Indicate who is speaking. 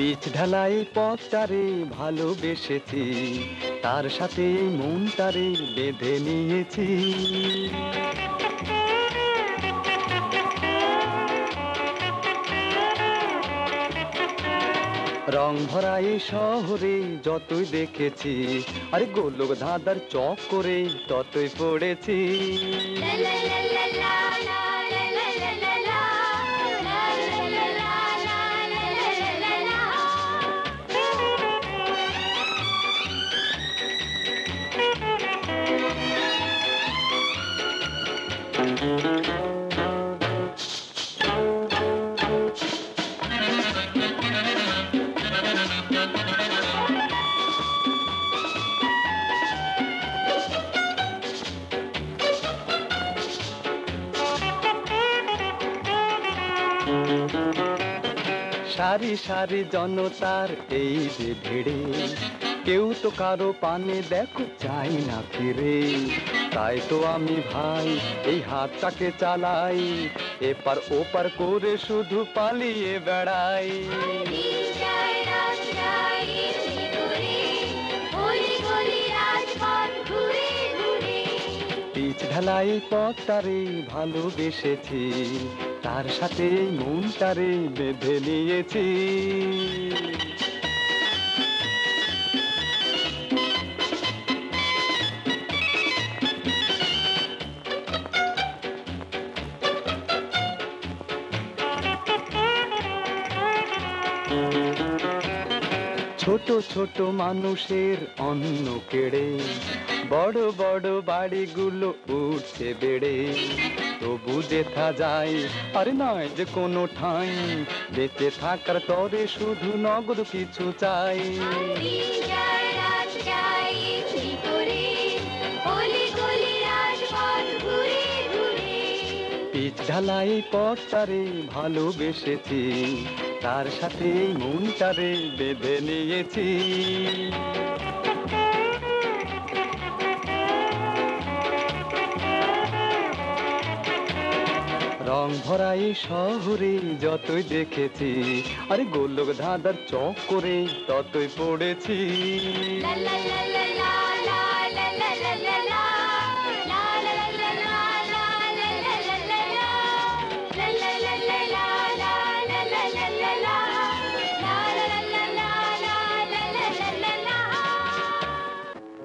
Speaker 1: Pitch ঢালাই পথটারে ভালোবেসেছি, তার সাথে মনটারে বেঁধে নিয়েছি। রং ভরা এই শহরে যতই দেখেছি, আরে গোলক ধাঁধার চক করে ততই পড়েছি। সারি সারি জনতার এই যে ভিড়ে, কেউ তো কারো পানে দেখো চাই না ফিরে। তাই তো আমি ভাই এই হাতটাকে চালাই, এপার ওপার করে শুধু পালিয়ে বেড়াই। পিচ ঢালাই পথটারে ভালোবেসেছি, তার সাথে মনটারে বেঁধে নিয়েছি। ছোট ছোট মানুষের অন্ন কেড়ে বড় বড় বাড়িগুলো উঠছে বেড়ে, তবু যেথা যায় আর নয় যে কোনো ঠাঁই, বেঁচে থাকার তরে শুধু নগদ কিছু চাই। পিচ ঢালাই পথটারে ভালোবেসেছি, তার সাথে মনটারে বেঁধে নিয়েছি। রং ভরা এই শহরে যতই দেখেছি, আরে গোলক ধাঁধার চক করে ততই পড়েছি।